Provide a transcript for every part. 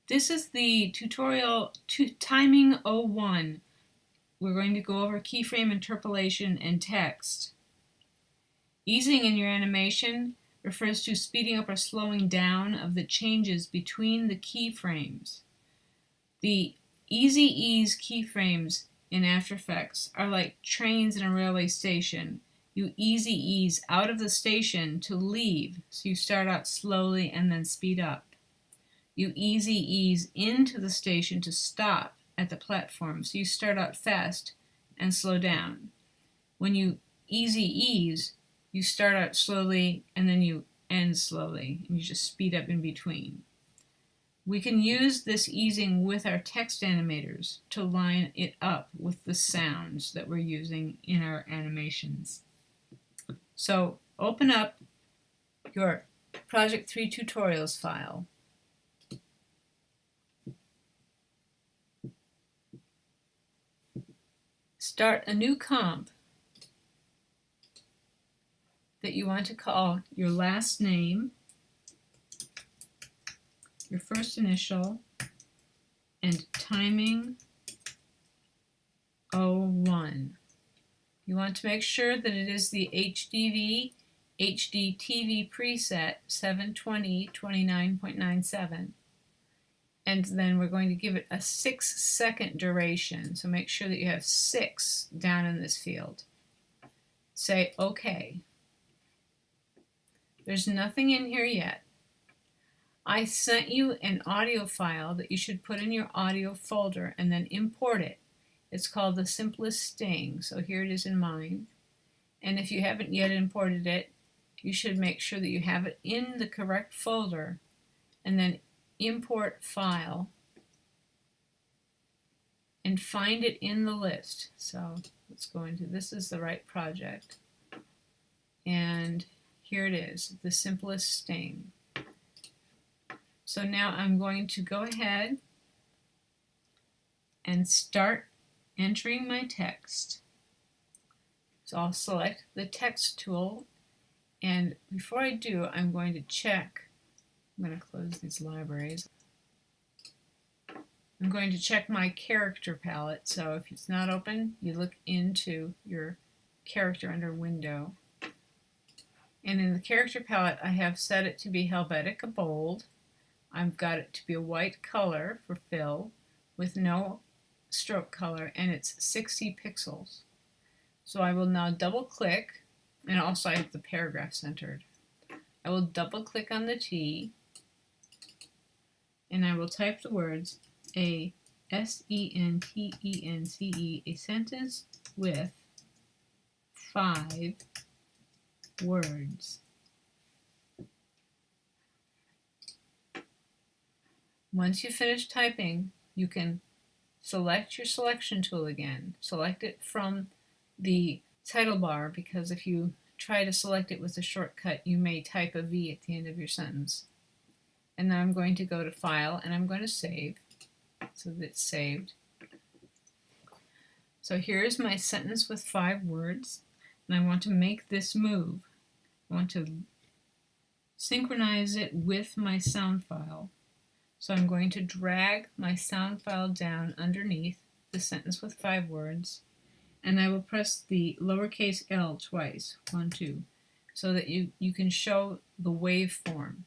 This is the tutorial Timing 01. We're going to go over keyframe interpolation and text. Easing in your animation refers to speeding up or slowing down of the changes between the keyframes. The easy ease keyframes in After Effects are like trains in a railway station. You easy ease out of the station to leave, so you start out slowly and then speed up. You easy ease into the station to stop at the platform, so you start out fast and slow down. When you easy ease, you start out slowly and then you end slowly, and you just speed up in between. We can use this easing with our text animators to line it up with the sounds that we're using in our animations. So open up your Project 3 tutorials file. Start a new comp that you want to call your last name, your first initial, and timing 01. You want to make sure that it is the HDTV preset 720/29.97. And then we're going to give it a 6-second duration. So make sure that you have 6 down in this field. Say OK. There's nothing in here yet. I sent you an audio file that you should put in your audio folder and then import it. It's called The Simplest Sting. So here it is in mine. And if you haven't yet imported it, you should make sure that you have it in the correct folder and then import file and find it in the list. So let's go into, this is the right project, and here it is, The Simplest Sting. So now I'm going to go ahead and start entering my text. So I'll select the text tool, and before I do, I'm going to check. I'm going to close these libraries. I'm going to check my character palette. So if it's not open, you look into your character under Window. And in the character palette, I have set it to be Helvetica Bold. I've got it to be a white color for fill with no stroke color, and it's 60 pixels. So I will now double click, and also I have the paragraph centered. I will double click on the T, and I will type the words a sentence, a sentence with 5 words. Once you finish typing, you can select your selection tool again. Select it from the title bar, because if you try to select it with a shortcut, you may type a V at the end of your sentence. And now I'm going to go to File, and I'm going to save, so that it's saved. So here's my sentence with 5 words, and I want to make this move. I want to synchronize it with my sound file. So I'm going to drag my sound file down underneath the sentence with 5 words, and I will press the lowercase l twice, 1, 2, so that you can show the waveform.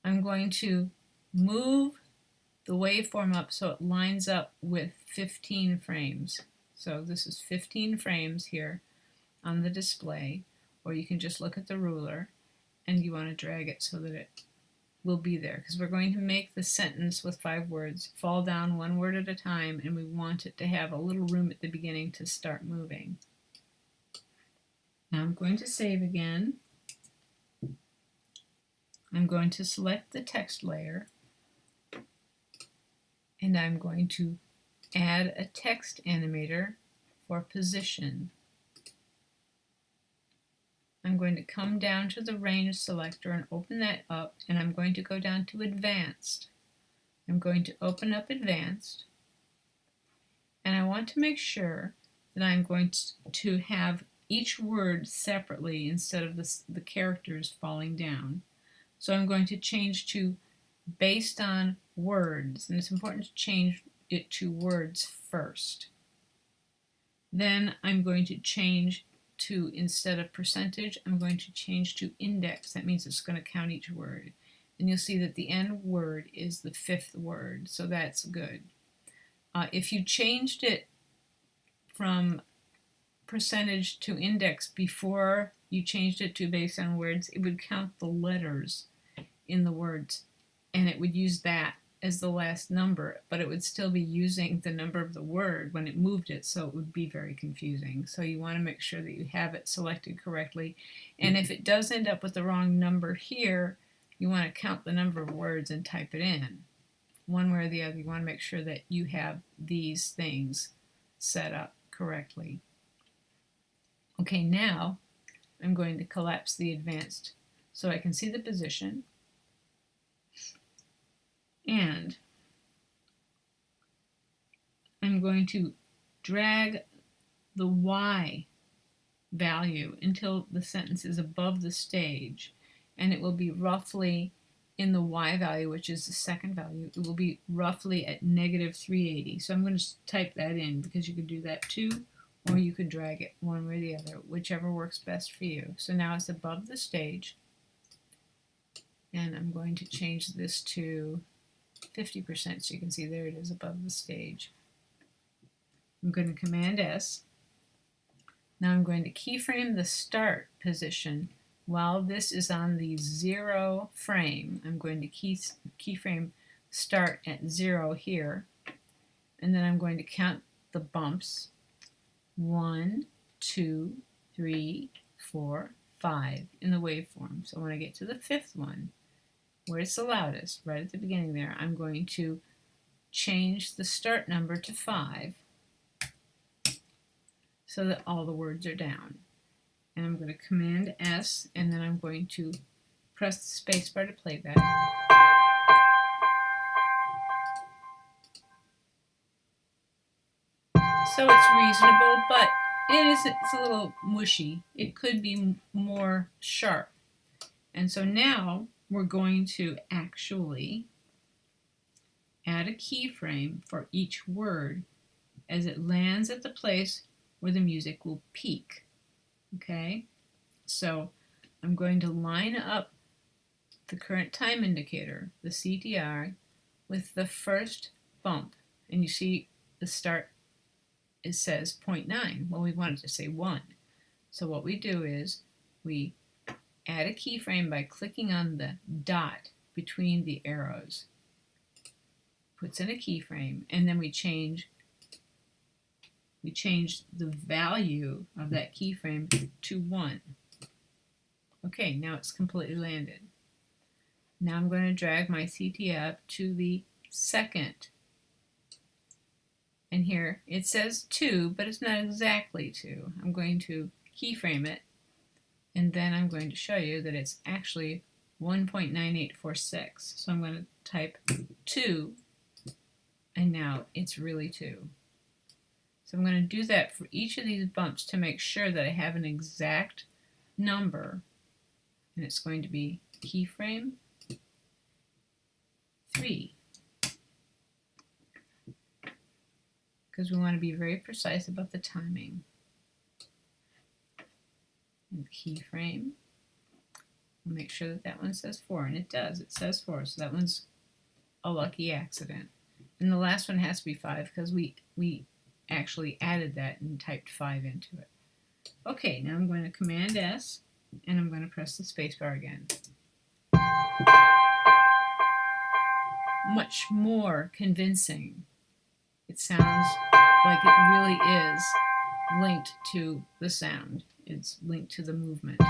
I'm going to move the waveform up so it lines up with 15 frames. So this is 15 frames here on the display, or you can just look at the ruler and you want to drag it so that it will be there, because we're going to make the sentence with 5 words fall down 1 word at a time, and we want it to have a little room at the beginning to start moving. Now I'm going to save again. I'm going to select the text layer, and I'm going to add a text animator for position. I'm going to come down to the range selector and open that up, and I'm going to go down to Advanced. I'm going to open up Advanced, and I want to make sure that I'm going to have each word separately instead of the characters falling down. So I'm going to change to based on words, and it's important to change it to words first. Then I'm going to change to, instead of percentage, I'm going to change to index. That means it's going to count each word. And you'll see that the end word is the 5th word, so that's good. If you changed it from percentage to index before you changed it to based on words, it would count the letters in the words, and it would use that as the last number, but it would still be using the number of the word when it moved it, so it would be very confusing. So you want to make sure that you have it selected correctly, and if it does end up with the wrong number here, you want to count the number of words and type it in. One way or the other, you want to make sure that you have these things set up correctly. Okay, now I'm going to collapse the advanced so I can see the position, and I'm going to drag the Y value until the sentence is above the stage, and it will be roughly in the Y value, which is the second value, it will be roughly at -380. So I'm going to type that in because you could do that too, or you could drag it one way or the other, whichever works best for you. So now it's above the stage, and I'm going to change this to 50% so you can see there it is above the stage. I'm going to Command S. Now I'm going to keyframe the start position while this is on the 0 frame. I'm going to keyframe start at 0 here, and then I'm going to count the bumps. 1, 2, 3, 4, 5 in the waveform. So when I get to the 5th one, where it's the loudest, right at the beginning there, I'm going to change the start number to 5 so that all the words are down. And I'm going to Command S, and then I'm going to press the space bar to play that. So it's reasonable, but it's a little mushy. It could be more sharp. And so now we're going to actually add a keyframe for each word as it lands at the place where the music will peak. Okay, so I'm going to line up the current time indicator, the CTR, with the first bump, and you see the start, it says 0.9. Well, we want it to say 1. So what we do is we add a keyframe by clicking on the dot between the arrows. Puts in a keyframe, and then we change the value of that keyframe to 1. Okay, now it's completely landed. Now I'm going to drag my CT up to the second. And here it says 2, but it's not exactly 2. I'm going to keyframe it, and then I'm going to show you that it's actually 1.9846. So I'm going to type 2, and now it's really 2. So I'm going to do that for each of these bumps to make sure that I have an exact number, and it's going to be keyframe 3, because we want to be very precise about the timing. And keyframe, we'll make sure that that one says 4, and it does. It says 4, so that one's a lucky accident. And the last one has to be 5 because we actually added that and typed 5 into it. Okay, now I'm going to Command S, and I'm going to press the spacebar again. Much more convincing. It sounds like it really is linked to the sound. It's linked to the movement.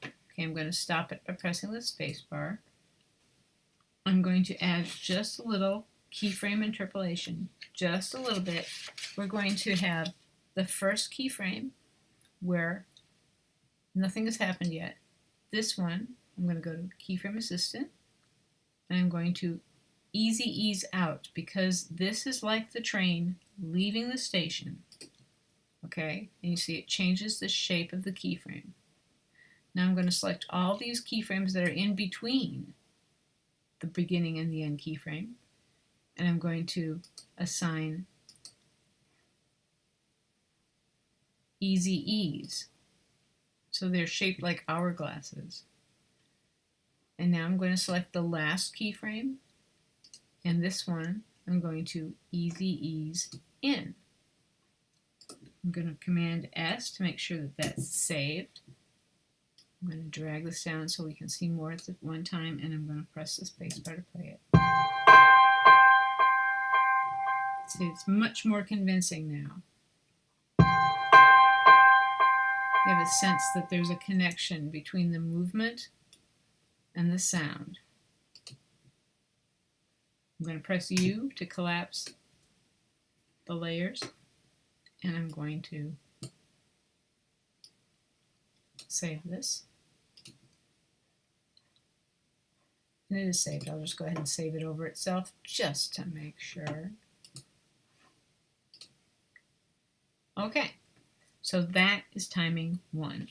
Okay, I'm going to stop it by pressing the spacebar. I'm going to add just a little keyframe interpolation, just a little bit. We're going to have the first keyframe where nothing has happened yet. This one, I'm going to go to Keyframe Assistant, and I'm going to Easy Ease Out, because this is like the train leaving the station. Okay, and you see it changes the shape of the keyframe. Now I'm going to select all these keyframes that are in between, the beginning and the end keyframe. And I'm going to assign easy ease. So they're shaped like hourglasses. And now I'm going to select the last keyframe, and this one I'm going to easy ease in. I'm going to Command S to make sure that that's saved. I'm going to drag this down so we can see more at one time, and I'm going to press the spacebar to play it. See, it's much more convincing now. You have a sense that there's a connection between the movement and the sound. I'm going to press U to collapse the layers, and I'm going to save this. And it is saved. I'll just go ahead and save it over itself just to make sure. Okay, so that is timing 1.